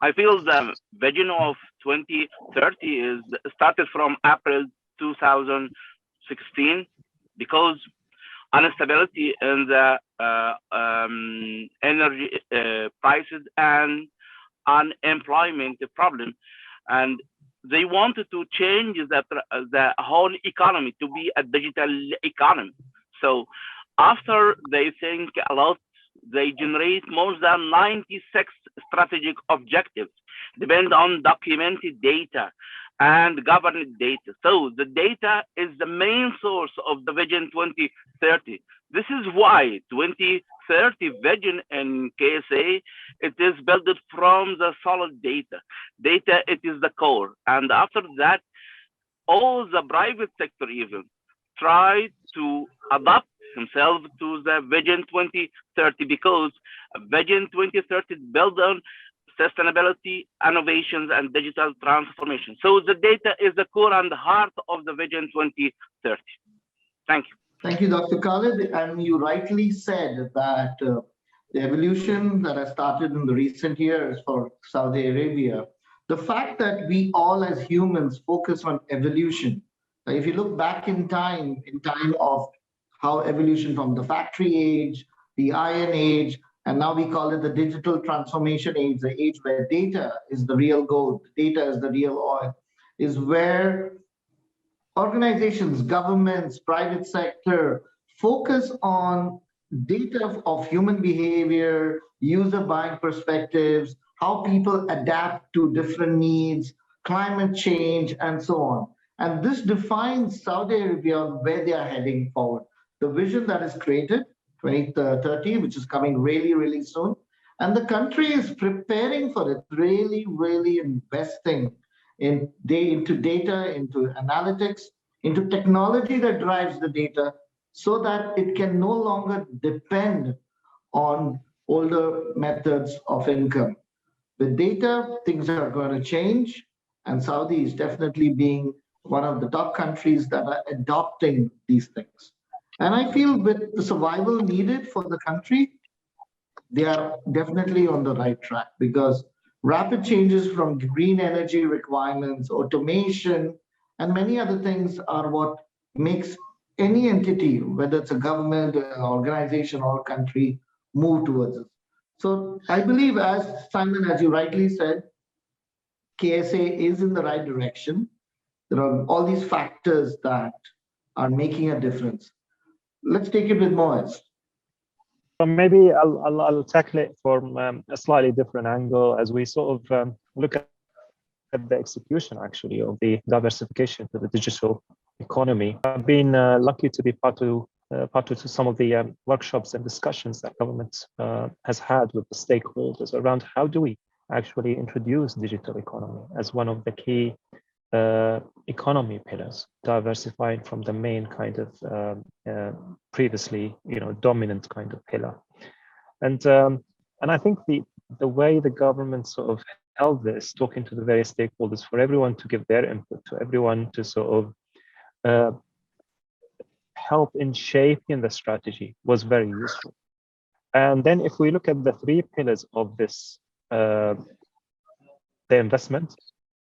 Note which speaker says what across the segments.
Speaker 1: I feel the vision of 2030 is started from April 2016 because instability in the energy prices and unemployment problem, and they wanted to change the whole economy to be a digital economy. So after they think a lot, they generate more than 96 strategic objectives, depend on documented data and governed data. So the data is the main source of the Vision 2030. This is why 2030 Vision in KSA, it is built from the solid data. Data, it is the core. And after that, all the private sector even try to adapt himself to the Vision 2030 because Vision 2030 is built on sustainability, innovations, and digital transformation. So the data is the core and the heart of the Vision 2030. Thank you.
Speaker 2: Thank you, Dr. Khalid. And you rightly said that the evolution that has started in the recent years for Saudi Arabia, the fact that we all as humans focus on evolution. If you look back in time of how evolution from the factory age, the iron age, and now we call it the digital transformation age, the age where data is the real gold, data is the real oil, is where organizations, governments, private sector focus on data of human behavior, user buying perspectives, how people adapt to different needs, climate change, and so on. And this defines Saudi Arabia on where they are heading forward. The vision that is created, 2030, which is coming really, really soon. And the country is preparing for it, really, really investing into data, into analytics, into technology that drives the data so that it can no longer depend on older methods of income. With data, things are going to change, and Saudi is definitely being one of the top countries that are adopting these things. And I feel with the survival needed for the country, they are definitely on the right track because rapid changes from green energy requirements, automation, and many other things are what makes any entity, whether it's a government, an organization, or country, move towards it. So I believe, as Simon, as you rightly said, KSA is in the right direction. There are all these factors that are making a difference. Let's take it with Moaz.
Speaker 3: So maybe I'll tackle it from a slightly different angle as we sort of look at the execution actually of the diversification to the digital economy. I've been lucky to be part of some of the workshops and discussions that government has had with the stakeholders around how do we actually introduce digital economy as one of the key economy pillars, diversifying from the main kind of previously, dominant kind of pillar. And I think the way the government sort of held this, talking to the various stakeholders, for everyone to give their input, to everyone to sort of help in shaping the strategy was very useful. And then if we look at the three pillars of this, the investment,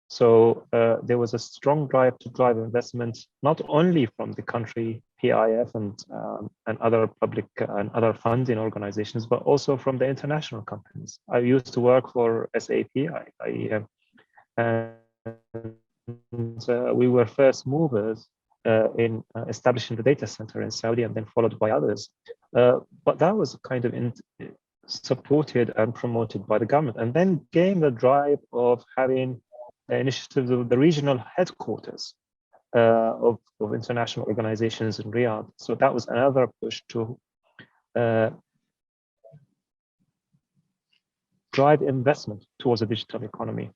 Speaker 3: so there was a strong drive to drive investment, not only from the country PIF and other public and other funding organizations, but also from the international companies. I used to work for SAP. We were first movers in establishing the data center in Saudi, and then followed by others. But that was kind of supported and promoted by the government, and then came the drive of having initiatives of the regional headquarters of international organizations in Riyadh. So that was another push to drive investment towards a digital economy.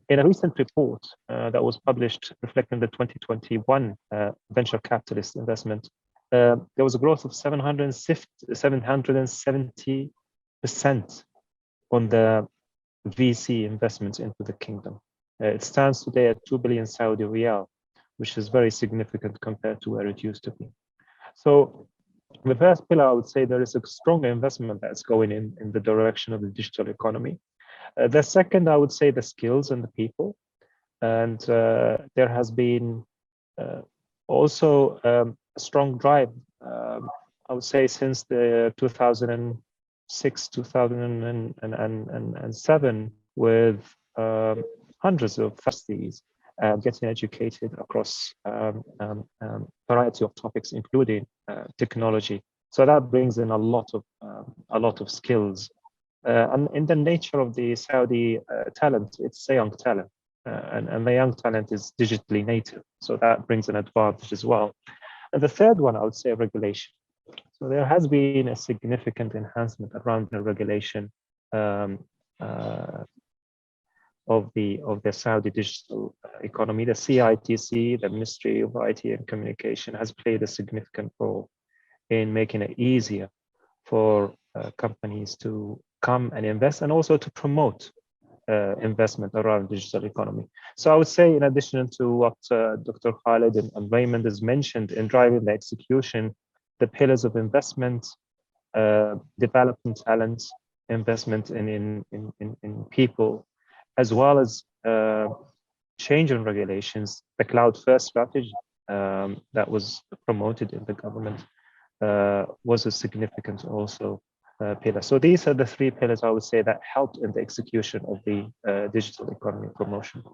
Speaker 3: In a recent report that was published reflecting the 2021 venture capitalist investment, there was a growth of 770% on the VC investments into the kingdom. It stands today at 2 billion Saudi riyal, which is very significant compared to where it used to be. So the first pillar, I would say there is a strong investment that's going in the direction of the digital economy. The second, I would say, the skills and the people. And there has been also a strong drive, I would say, since the 2006, 2007, with hundreds of universities getting educated across variety of topics, including technology. So that brings in a lot of skills. And in the nature of the Saudi talent, it's a young talent. And the young talent is digitally native. So that brings an advantage as well. And the third one, I would say, regulation. So there has been a significant enhancement around the regulation of the Saudi digital economy. The CITC, the Ministry of IT and Communication, has played a significant role in making it easier for companies to come and invest, and also to promote investment around digital economy. So I would say, in addition to what Dr. Khalid and Raymond has mentioned in driving the execution, the pillars of investment, development talent, investment in people, as well as change in regulations, the cloud first strategy that was promoted in the government was a significant also pillar. So these are the three pillars, I would say, that helped in the execution of the digital economy promotion.